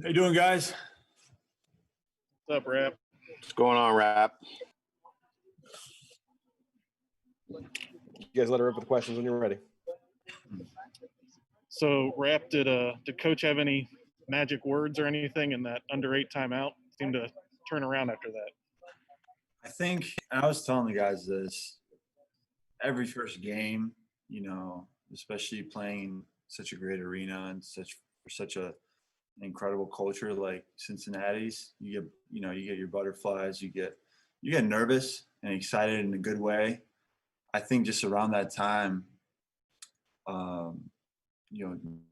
How you doing, guys? What's up, Rap? What's going on, Rap? You guys let her rip with the questions when you're ready. So, Rap, did Coach have any magic words or anything in that under 8 timeout? Seemed to turn around after that. I think, and I was telling the guys this, every first game, especially playing such a great arena and such an incredible culture like Cincinnati's, you get your butterflies, you get nervous and excited in a good way. I think just around that time,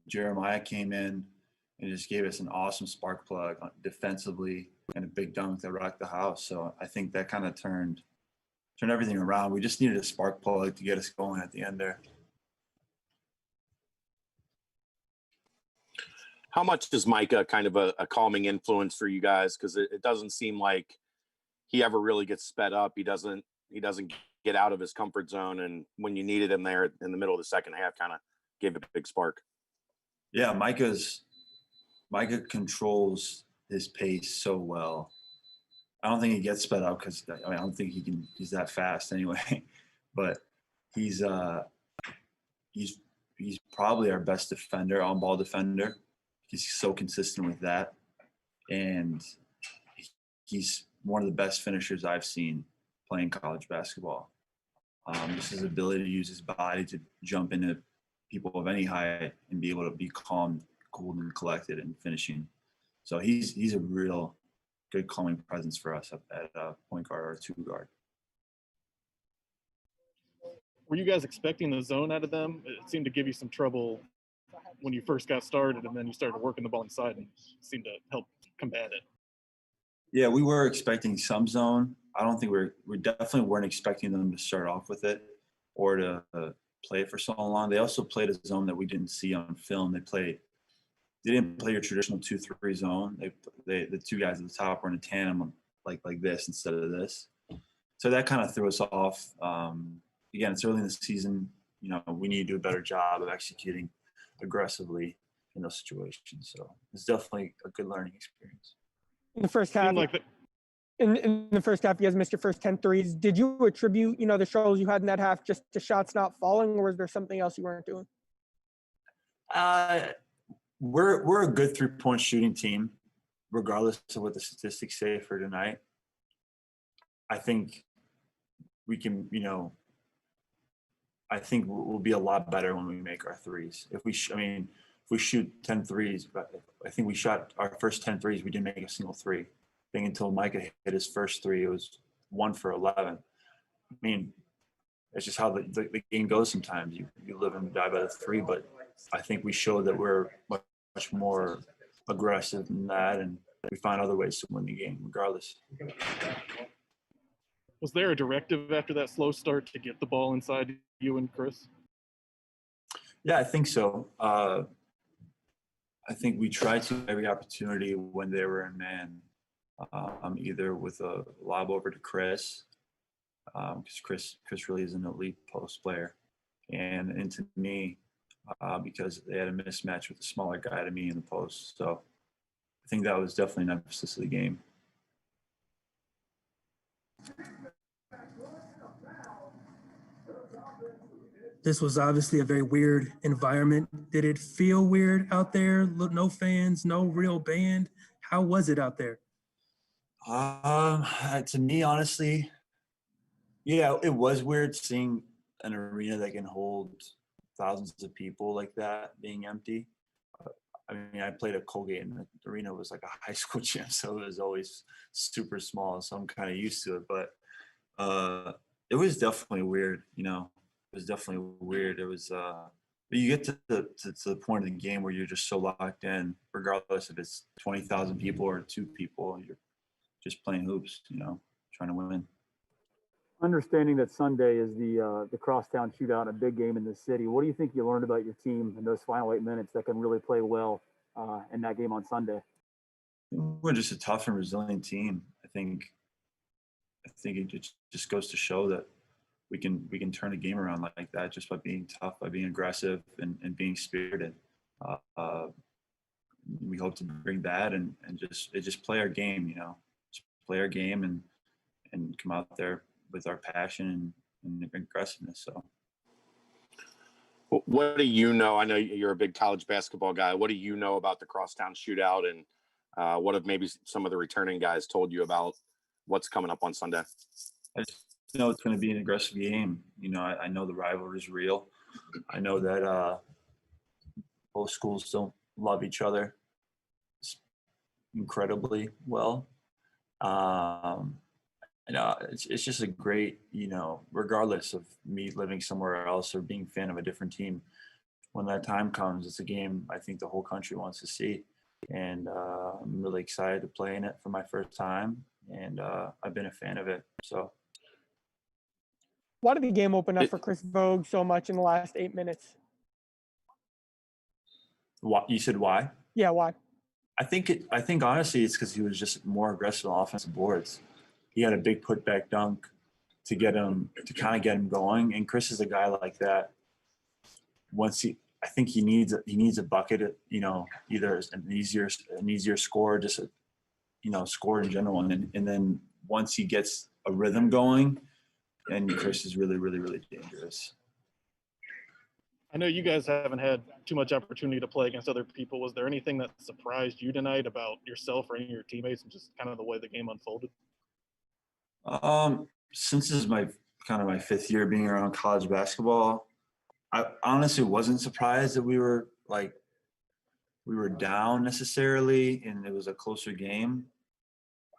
Jeremiah came in and just gave us an awesome spark plug defensively and a big dunk that rocked the house. So I think that kind of turned everything around. We just needed a spark plug to get us going at the end there. How much is Mika kind of a calming influence for you guys? Because it doesn't seem like he ever really gets sped up. He doesn't get out of his comfort zone, and when you needed him there in the middle of the second half, kind of gave a big spark. Yeah, Mika controls his pace so well. I don't think he gets sped up because I don't think he's that fast anyway. But he's probably our best defender, on-ball defender. He's so consistent with that, and he's one of the best finishers I've seen playing college basketball. Just his ability to use his body to jump into people of any height and be able to be calm, cool, and collected and finishing. So he's a real good calming presence for us up at point guard or two guard. Were you guys expecting the zone out of them? It seemed to give you some trouble when you first got started, and then you started working the ball inside and seemed to help combat it. Yeah, we were expecting some zone. I don't think we definitely weren't expecting them to start off with it or to play it for so long. They also played a zone that we didn't see on film. They didn't play your traditional 2-3 zone. The two guys at the top were in a tandem like this instead of this. So that kind of threw us off. Again, it's early in the season. We need to do a better job of executing aggressively in those situations. So it's definitely a good learning experience. In the first half, in the first half, you guys missed your first 10 threes. Did you attribute, the struggles you had in that half just to shots not falling, or was there something else you weren't doing? We're a good 3-point shooting team, regardless of what the statistics say for tonight. I think we can, I think we'll be a lot better when we make our threes. If we shoot 10 threes, but I think we shot our first 10 threes, we didn't make a single three. I think until Mika hit his first three, it was 1 for 11. It's just how the game goes sometimes. You live and die by the three, but I think we showed that we're much more aggressive than that, and we find other ways to win the game regardless. Was there a directive after that slow start to get the ball inside you and Chris? Yeah, I think so. I think we tried to every opportunity when they were in man, either with a lob over to Chris, because Chris really is an elite post player, and into me, because they had a mismatch with a smaller guy to me in the post. So I think that was definitely an emphasis of the game. This was obviously a very weird environment. Did it feel weird out there? No fans, no real band. How was it out there? To me, honestly, yeah, it was weird seeing an arena that can hold thousands of people like that being empty. I played at Colgate and the arena was like a high school gym, so it was always super small. So I'm kind of used to it, but it was definitely weird. It was definitely weird. It was, but you get to the point of the game where you're just so locked in, regardless if it's 20,000 people or 2 people, you're just playing hoops, trying to win. Understanding that Sunday is the crosstown shootout, a big game in the city, what do you think you learned about your team in those final 8 minutes that can really play well in that game on Sunday? We're just a tough and resilient team. I think it just goes to show that we can turn a game around like that just by being tough, by being aggressive and being spirited. we hope to bring that and just play our game, just play our game and come out there with our passion and aggressiveness. So. What do you know? I know you're a big college basketball guy. What do you know about the Crosstown Shootout, and what have maybe some of the returning guys told you about what's coming up on Sunday? I just know it's going to be an aggressive game. I know the rivalry is real. I know that both schools don't love each other incredibly well. It's just a great, regardless of me living somewhere else or being a fan of a different team, when that time comes, it's a game I think the whole country wants to see. And I'm really excited to play in it for my first time. And I've been a fan of it. So. Why did the game open up for Chris Vogue so much in the last 8 minutes? Why, you said why? Yeah, why? I think honestly it's because he was just more aggressive on offensive boards. He had a big putback dunk to kind of get him going. And Chris is a guy like that. I think he needs a bucket, either an easier score, just score in general. And then once he gets a rhythm going, and Chris is really, really, really dangerous. I know you guys haven't had too much opportunity to play against other people. Was there anything that surprised you tonight about yourself or any of your teammates and just kind of the way the game unfolded? Since this is my fifth year being around college basketball, I honestly wasn't surprised that we were down necessarily, and it was a closer game.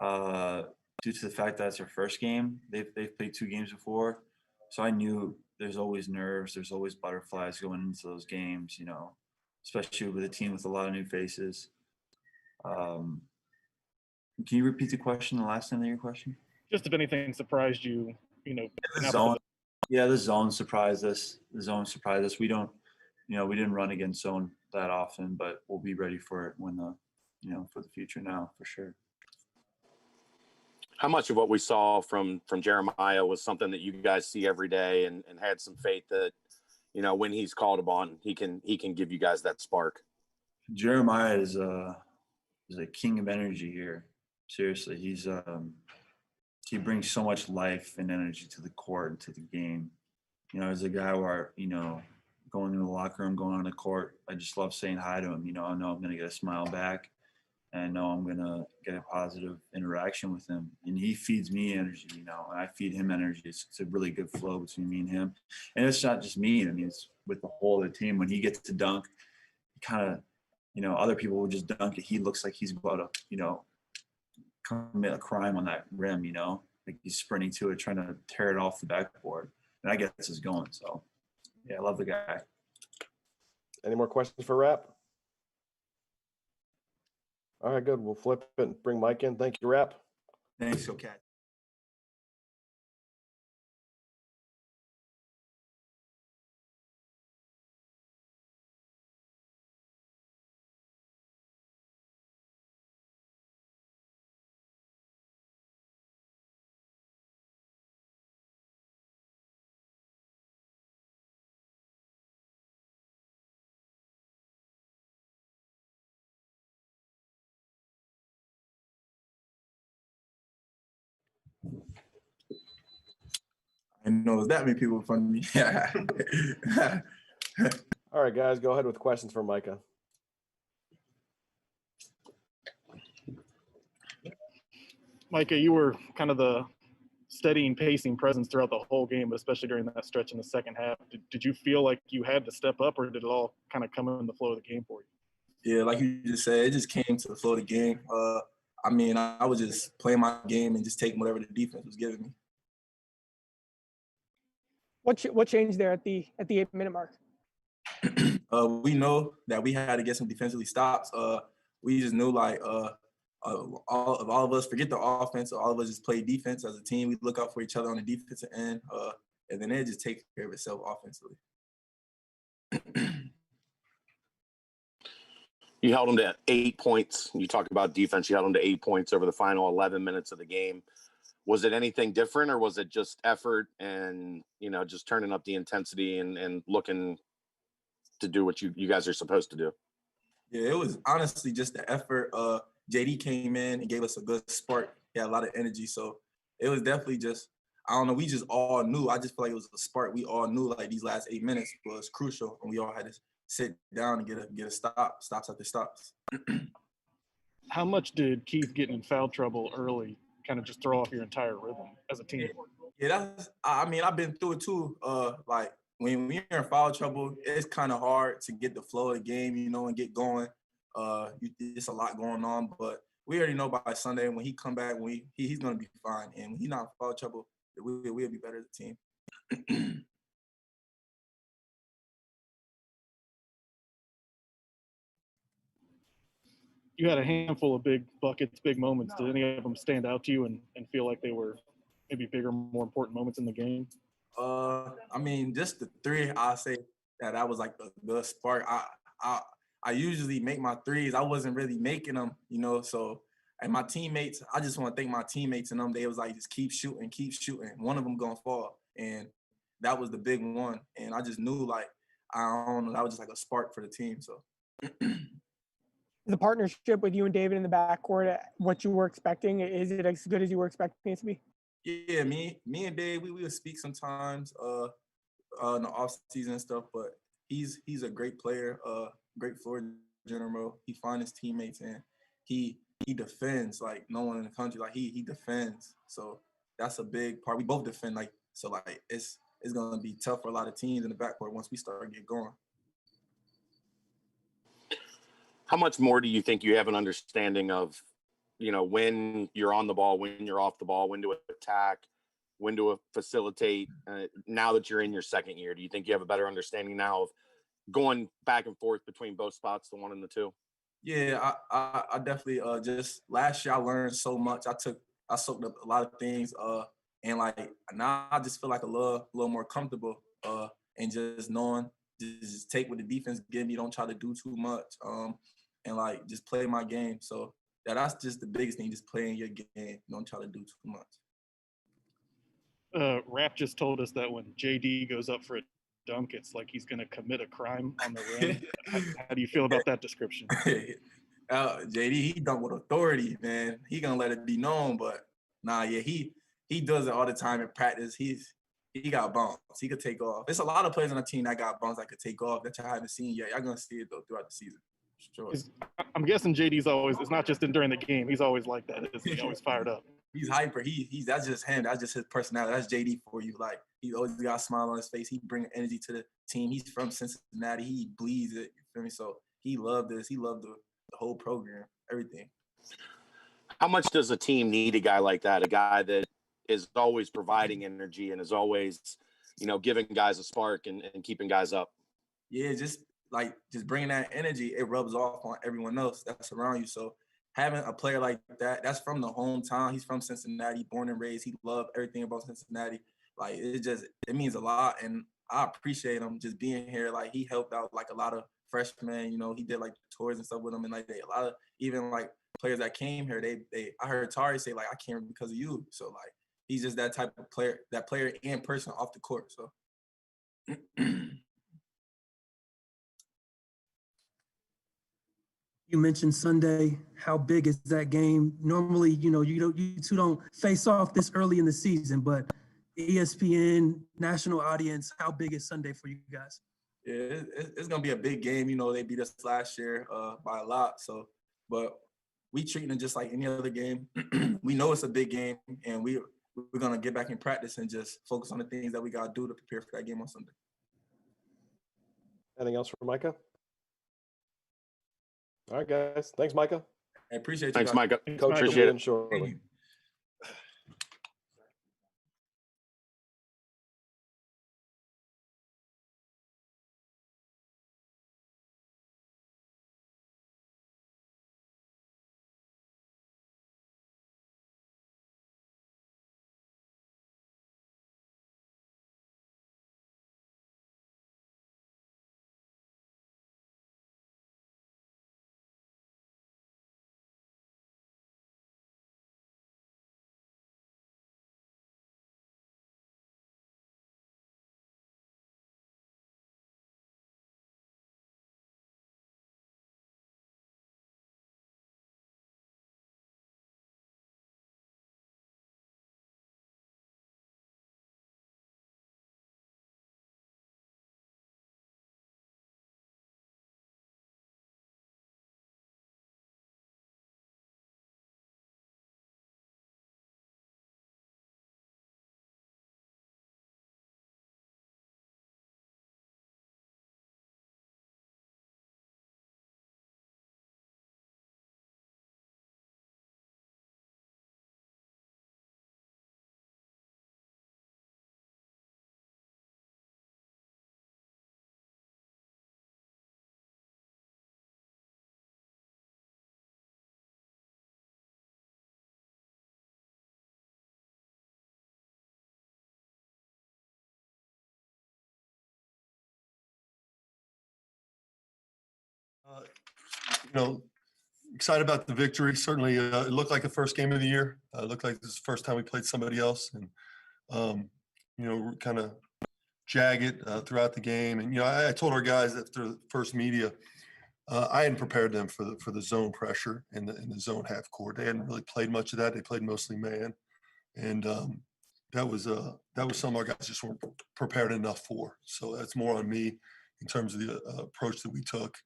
Due to the fact that it's our first game, they've played 2 games before, so I knew there's always nerves, there's always butterflies going into those games, especially with a team with a lot of new faces. Can you repeat the question, the last end of your question? Just if anything surprised you, The zone. Yeah, the zone surprised us. We don't, we didn't run against zone that often, but we'll be ready for it when for the future now, for sure. How much of what we saw from Jeremiah was something that you guys see every day and had some faith that, when he's called upon, he can give you guys that spark? Jeremiah is a king of energy here. Seriously, he brings so much life and energy to the court and to the game. As a guy where, going in the locker room, going on the court, I just love saying hi to him. I know I'm going to get a smile back, and I know I'm going to get a positive interaction with him. And he feeds me energy, and I feed him energy. It's a really good flow between me and him. And it's not just me. It's with the whole of the team. When he gets to dunk, kind of, other people will just dunk it. He looks like he's about to, commit a crime on that rim, like he's sprinting to it, trying to tear it off the backboard. And I guess it's going. So, yeah, I love the guy. Any more questions for Rap? All right, good. We'll flip it and bring Mike in. Thank you, Rap. Thanks, okay. I know that many people in front of me. All right, guys, go ahead with questions for Micah. Micah, you were kind of the steadying, pacing presence throughout the whole game, but especially during that stretch in the second half. Did you feel like you had to step up, or did it all kind of come in the flow of the game for you? Yeah, like you just said, it just came to the flow of the game. I was just playing my game and just taking whatever the defense was giving me. What changed there at the 8-minute mark? We know that we had to get some defensively stops. We just knew all of us forget the offense. All of us just play defense as a team. We look out for each other on the defensive end, and then it just takes care of itself offensively. You held them to 8 points. You talked about defense. You held them to 8 points over the final 11 minutes of the game. Was it anything different, or was it just effort and, just turning up the intensity and looking to do what you guys are supposed to do? Yeah, it was honestly just the effort. JD came in and gave us a good spark. He had a lot of energy, so it was definitely just, I don't know, we just all knew. I just feel like it was a spark. We all knew like these last 8 minutes was crucial, and we all had to sit down and get a stops after stops. How much did Keith getting in foul trouble early kind of just throw off your entire rhythm as a team? Yeah, I mean, I've been through it too. Like when you're in foul trouble, it's kind of hard to get the flow of the game, and get going. It's a lot going on, but we already know by Sunday when he come back, when he's gonna be fine, and when he's not in foul trouble, we'll be better as a team. You had a handful of big buckets, big moments. Did any of them stand out to you and feel like they were maybe bigger, more important moments in the game? I mean, just the three, I say that was like the spark. I usually make my threes. I wasn't really making them, so, and my teammates, I just want to thank my teammates and them. They was like, just keep shooting. One of them gonna fall. And that was the big one. And I just knew like, I don't know, that was just like a spark for the team. So The partnership with you and David in the backcourt, what you were expecting, is it as good as you were expecting it to be? yeah, me and Dave, we would speak sometimes in the off season and stuff, but he's a great player, great floor general. He finds his teammates and he defends like no one in the country. Like he defends. So that's a big part. We both defend, like, so like it's gonna be tough for a lot of teams in the backcourt once we start get going. How much more do you think you have an understanding of, when you're on the ball, when you're off the ball, when to attack, when to facilitate? Now that you're in your second year, do you think you have a better understanding now of going back and forth between both spots, the 1 and the 2? Yeah, I definitely just last year I learned so much. I soaked up a lot of things, and like now I just feel like a little more comfortable, and just knowing just take what the defense give me. Don't try to do too much, and like just play my game. So that's just the biggest thing, just playing your game. Don't try to do too much. Rap just told us that when JD goes up for a dunk, it's like he's going to commit a crime on the rim. How do you feel about that description? JD, he dunk with authority, man. He gonna let it be known, but nah, yeah, he does it all the time in practice. He got bumps. He could take off. There's a lot of players on the team that got bumps that could take off that y'all haven't seen yet. Y'all gonna see it though throughout the season. Sure. I'm guessing JD's always, it's not just during the game. He's always like that. He's always fired up. He's hyper. He's that's just him. That's just his personality. That's JD for you. Like he always got a smile on his face. He bring energy to the team. He's from Cincinnati. He bleeds it. You feel me? So he loved this. He loved the whole program, everything. How much does a team need a guy like that? A guy that is always providing energy and is always, giving guys a spark and keeping guys up. Yeah, just bringing that energy, it rubs off on everyone else that's around you. So having a player like that, that's from the hometown. He's from Cincinnati, born and raised. He loved everything about Cincinnati. Like it means a lot, and I appreciate him just being here. Like he helped out like a lot of freshmen. He did like tours and stuff with them, and like a lot of even like players that came here. I heard Tari say like I came because of you. So like he's just that type of player, and person off the court. So. You mentioned Sunday. How big is that game? Normally, you two don't face off this early in the season, but ESPN, national audience, how big is Sunday for you guys? Yeah, it's gonna be a big game. They beat us last year by a lot. So, but we treating it just like any other game. We know it's a big game, and we're gonna get back in practice and just focus on the things that we gotta do to prepare for that game on Sunday. Anything else for Micah? All right, guys. Thanks, Micah. I appreciate you. Thanks, guys. Micah. Coach, Appreciate it. shortly. You know, excited about the victory. Certainly, it looked like the first game of the year. It looked like this is the first time we played somebody else, and you know, kind of jagged throughout the game. And you know, I told our guys after the first media, I hadn't prepared them for the zone pressure in the zone half court. They hadn't really played much of that. They played mostly man, and that was something our guys just weren't prepared enough for. So that's more on me in terms of the approach that we took.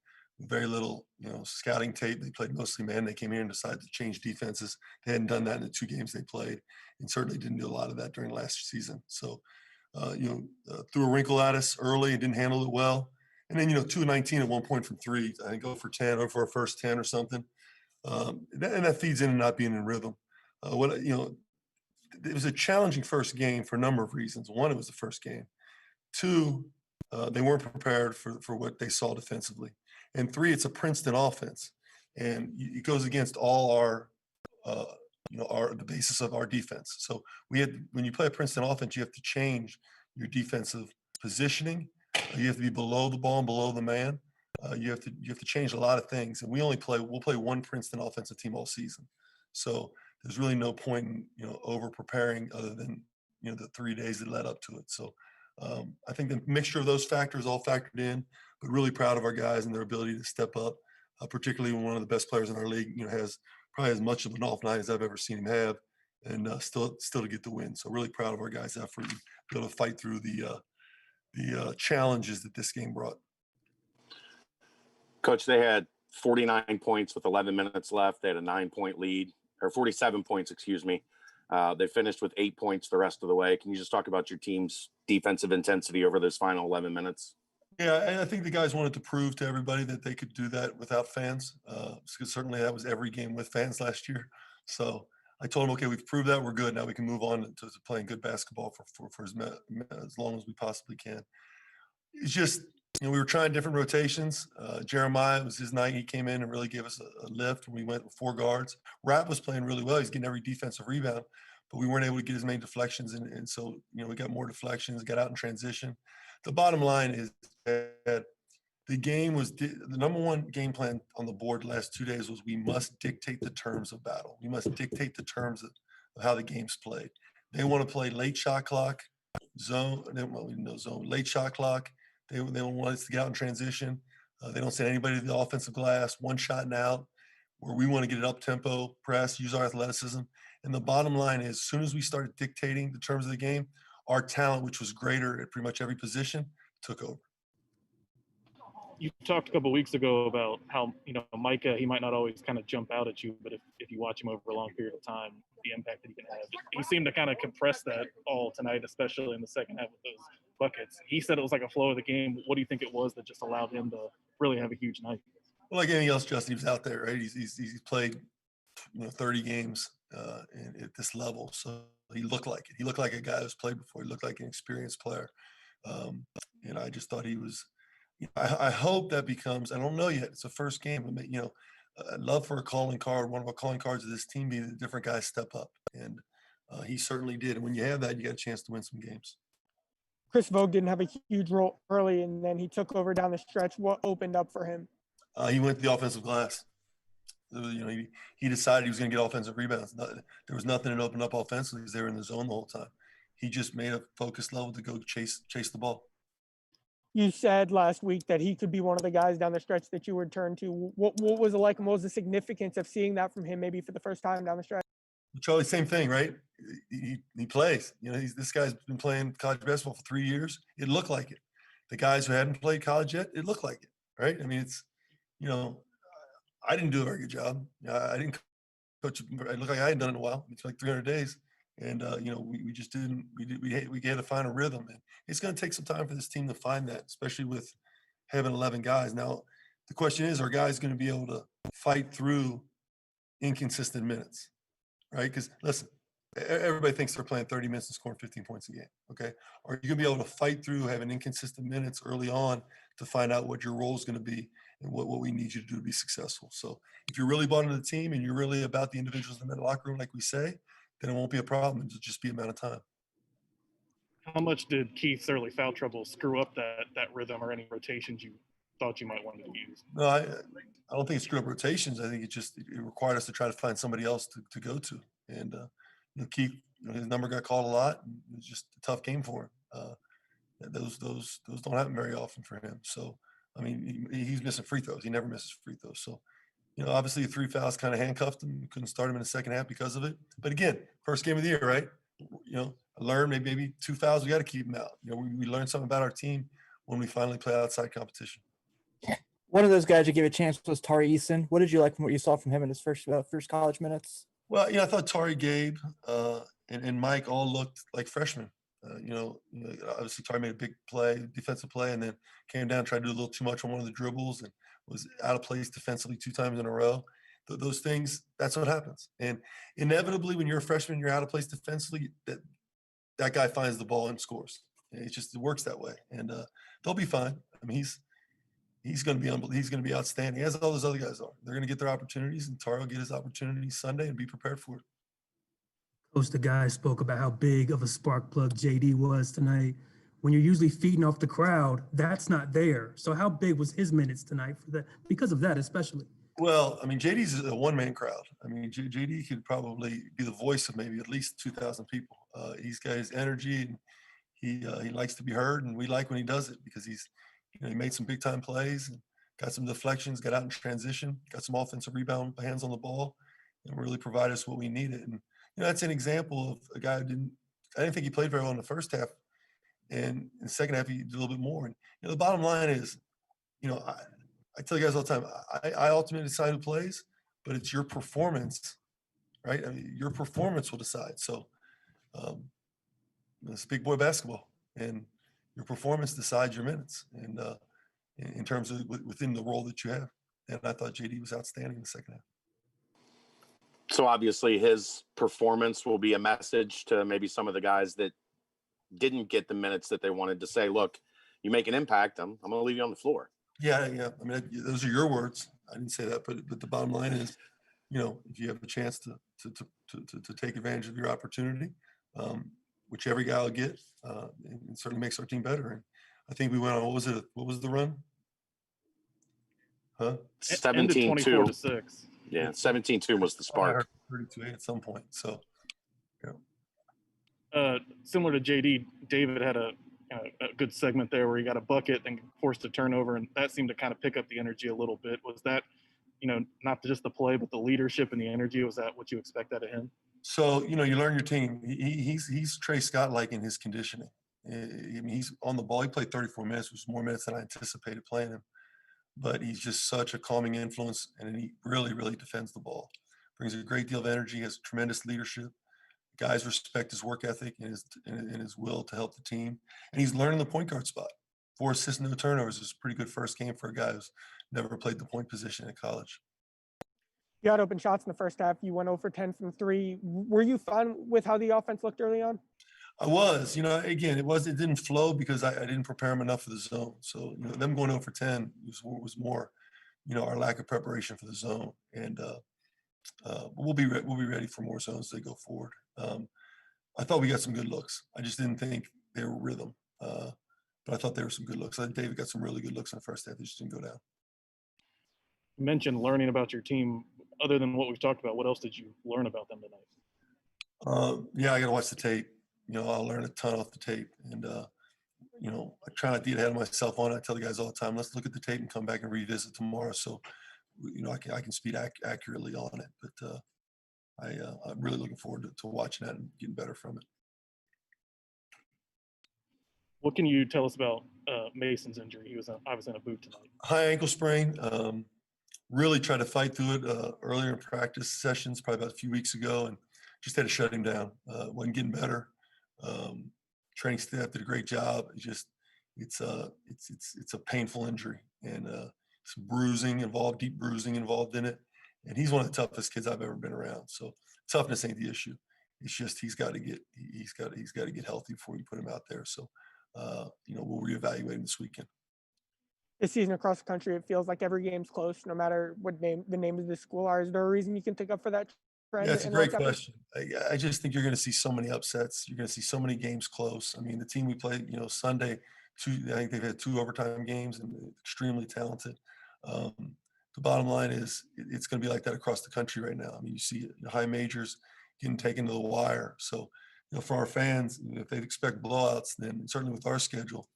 Very little, you know, scouting tape. They played mostly man. They came here and decided to change defenses. They hadn't done that in the 2 games they played, and certainly didn't do a lot of that during last season. So, you know, threw a wrinkle at us early and didn't handle it well. And then, you know, 2-19 at one point from 3. I think go for 10 or for a first 10 or something. And that feeds into not being in rhythm. You know, it was a challenging first game for a number of reasons. One, it was the first game. 2, they weren't prepared for what they saw defensively. And 3, it's a Princeton offense, and it goes against all our, you know, the basis of our defense. So when you play a Princeton offense, you have to change your defensive positioning. You have to be below the ball and below the man. You have to change a lot of things. And we'll play one Princeton offensive team all season. So there's really no point in, you know, over preparing other than, you know, the 3 days that led up to it. So I think the mixture of those factors all factored in, but really proud of our guys and their ability to step up, particularly when one of the best players in our league, you know, has probably as much of an off night as I've ever seen him have, and still to get the win. So really proud of our guys' effort and be able to fight through the challenges that this game brought. Coach, they had 49 points with 11 minutes left. They had a 9-point lead, or 47 points, excuse me. They finished with 8 points the rest of the way. Can you just talk about your team's defensive intensity over this final 11 minutes? Yeah, I think the guys wanted to prove to everybody that they could do that without fans. Because certainly that was every game with fans last year. So I told them, okay, we've proved that we're good. Now we can move on to playing good basketball for as long as we possibly can. It's just, you know, we were trying different rotations. Jeremiah, it was his night. He came in and really gave us a lift. We went with 4 guards. Rap was playing really well. He's getting every defensive rebound, but we weren't able to get as many deflections. And so, you know, we got more deflections, got out in transition. The bottom line is that the game was the number one game plan on the board the last 2 days was we must dictate the terms of battle. We must dictate the terms of how the game's played. They want to play late shot clock, zone, late shot clock. They don't want us to get out in transition. They don't send anybody to the offensive glass, one shot and out, where we want to get it up tempo, press, use our athleticism. And the bottom line is, as soon as we started dictating the terms of the game, our talent, which was greater at pretty much every position, took over. You talked a couple of weeks ago about how, you know, Mika, he might not always kind of jump out at you, but if you watch him over a long period of time, the impact that he can have. He seemed to kind of compress that all tonight, especially in the second half with those buckets. He said it was like a flow of the game. What do you think it was that just allowed him to really have a huge night? Well, like anything else, Justin, he was out there, right? He's played, you know, 30 games at this level, so he looked like it. He looked like a guy who's played before. He looked like an experienced player, and I just thought he was. You know, I hope that becomes. I don't know yet. It's the first game. You know, I'd love for a calling card. One of our calling cards of this team be that different guys step up, and he certainly did. And when you have that, you got a chance to win some games. Chris Vogt didn't have a huge role early, and then he took over down the stretch. What opened up for him? He went to the offensive glass. You know, he decided he was going to get offensive rebounds. There was nothing that opened up offensively because they were in the zone the whole time. He just made a focus level to go chase the ball. You said last week that he could be one of the guys down the stretch that you would turn to. What was it like, and what was the significance of seeing that from him maybe for the first time down the stretch? Charlie, same thing, right? He plays. You know, this guy's been playing college basketball for 3 years. It looked like it. The guys who hadn't played college yet, it looked like it, right? I mean, it's, you know, I didn't do a very good job. I didn't coach. It looked like I hadn't done it in a while. It's like 300 days. And, you know, we just didn't, we had to find a rhythm. And it's going to take some time for this team to find that, especially with having 11 guys. Now, the question is, are guys going to be able to fight through inconsistent minutes, right? Because, listen, everybody thinks they're playing 30 minutes and scoring 15 points a game, okay? Are you going to be able to fight through having inconsistent minutes early on to find out what your role is going to be and what we need you to do to be successful? So if you're really bought into the team and you're really about the individuals in the locker room, like we say, then it won't be a problem. It'll just be a matter of time. How much did Keith's early foul trouble screw up that rhythm or any rotations you thought you might want to use? No, I don't think it screwed up rotations. I think it required us to try to find somebody else to go to. And Keith, his number got called a lot. And it was just a tough game for him. Those don't happen very often for him. So I mean, he's missing free throws. He never misses free throws. So obviously 3 fouls kind of handcuffed him. We couldn't start him in the second half because of it. But again, first game of the year, right? I learned maybe 2 fouls. We got to keep him out. We learned something about our team when we finally play outside competition. One of those guys you gave a chance was Tari Eason. What did you like from what you saw from him in his first college minutes? Well, I thought Tari, Gabe, and Mike all looked like freshmen. Obviously Tari made a big defensive play, and then came down, tried to do a little too much on one of the dribbles, and was out of place defensively 2 times in a row. Those things, that's what happens. And inevitably, when you're a freshman, you're out of place defensively. That guy finds the ball and scores. It works that way, and they'll be fine. I mean, he's going to be outstanding, as all those other guys are. They're going to get their opportunities, and Tari will get his opportunities Sunday and be prepared for it. Coach, the guy spoke about how big of a spark plug JD was tonight. When you're usually feeding off the crowd, that's not there. So how big was his minutes tonight for that? Because of that, especially. Well, I mean, JD's a one-man crowd. I mean, JD could probably be the voice of maybe at least 2,000 people. He's got his energy, and he likes to be heard, and we like when he does it because he made some big-time plays and got some deflections, got out in transition, got some offensive rebound hands on the ball, and really provided us what we needed. And that's an example of a guy who I didn't think he played very well in the first half, and in the second half he did a little bit more. And the bottom line is, I tell you guys all the time, I ultimately decide who plays, but it's your performance, right? I mean, your performance will decide. So it's big boy basketball, and your performance decides your minutes, and in terms of within the role that you have. And I thought JD was outstanding in the second half. So obviously his performance will be a message to maybe some of the guys that didn't get the minutes that they wanted to say, look, you make an impact. I'm going to leave you on the floor. Yeah. I mean, those are your words. I didn't say that, but the bottom line is, if you have a chance to take advantage of your opportunity, which every guy will get, it certainly makes our team better. And I think we went on, what was the run? 17-2. Yeah, 17-2 was the spark. 32-8 at some point. So, similar to JD, David had a good segment there where he got a bucket and forced a turnover, and that seemed to kind of pick up the energy a little bit. Was that, not just the play, but the leadership and the energy? Was that what you expect out of him? So, you learn your team. He's Trey Scott-like in his conditioning. I mean, he's on the ball. He played 34 minutes, which was more minutes than I anticipated playing him. But he's just such a calming influence, and he really, really defends the ball. Brings a great deal of energy, has tremendous leadership. Guys respect his work ethic and his will to help the team. And he's learning the point guard spot. 4 assists, no turnovers is a pretty good first game for a guy who's never played the point position in college. You had open shots in the first half. You went 0 for 10 from 3. Were you fine with how the offense looked early on? I was. Again, it didn't flow because I didn't prepare him enough for the zone. So, them going 0 for 10 was more, our lack of preparation for the zone. And we'll be ready for more zones as they go forward. I thought we got some good looks. I just didn't think they were rhythm. But I thought there were some good looks. I think David got some really good looks in the first half. They just didn't go down. You mentioned learning about your team. Other than what we've talked about, what else did you learn about them tonight? Yeah, I got to watch the tape. I'll learn a ton off the tape. And, I try not to get ahead of myself on it. I tell the guys all the time, let's look at the tape and come back and revisit tomorrow. So, I can speak accurately on it. But I'm really looking forward to watching that and getting better from it. What can you tell us about Mason's injury? He was obviously in a boot tonight. High ankle sprain. Really tried to fight through it earlier in practice sessions, probably about a few weeks ago, and just had to shut him down. Wasn't getting better. Training staff did a great job. It's a painful injury, and some bruising involved, deep bruising involved in it. And he's one of the toughest kids I've ever been around. So toughness ain't the issue. It's just he's got to get healthy before we put him out there. So we'll reevaluate him this weekend. This season across the country, it feels like every game's close, no matter what the name of the school are. Is there a reason you can think of for that trend? Yeah, it's a great question. I just think you're going to see so many upsets. You're going to see so many games close. I mean, the team we played, Sunday I think they've had 2 overtime games and extremely talented. The bottom line is it's going to be like that across the country right now. I mean, you see high majors getting taken to the wire. So, for our fans, if they expect blowouts, then certainly with our schedule,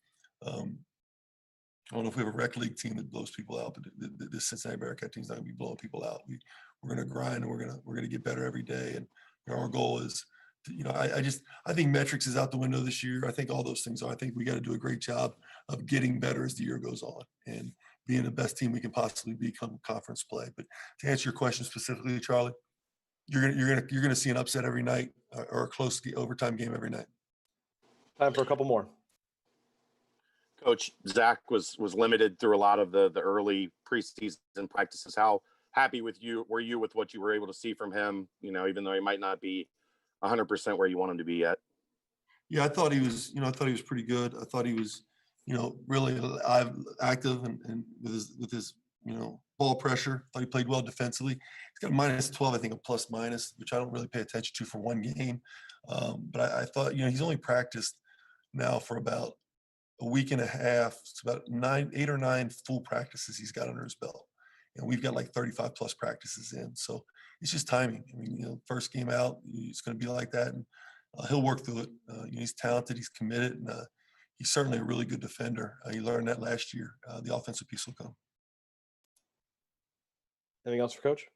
I don't know if we have a rec league team that blows people out, but this Cincinnati Bearcat team's not going to be blowing people out. We're going to grind and we're going to get better every day. And our goal is, I think metrics is out the window this year. I think all those things are. I think we got to do a great job of getting better as the year goes on and being the best team we can possibly be come conference play. But to answer your question specifically, Charlie, you're gonna see an upset every night or a close overtime game every night. Time for a couple more. Coach, Zach was limited through a lot of the early preseason practices. How happy were you with what you were able to see from him? Even though he might not be 100% where you want him to be yet. Yeah, I thought he was pretty good. I thought he was, really active and with his ball pressure. I thought he played well defensively. He's got a -12, I think, a plus-minus, which I don't really pay attention to for one game. But I thought, he's only practiced now for about a week and a half. It's about 8 or 9 full practices he's got under his belt. And we've got like 35 plus practices in. So it's just timing. I mean, first game out, it's going to be like that. And he'll work through it. He's talented. He's committed. And he's certainly a really good defender. He learned that last year. The offensive piece will come. Anything else for Coach?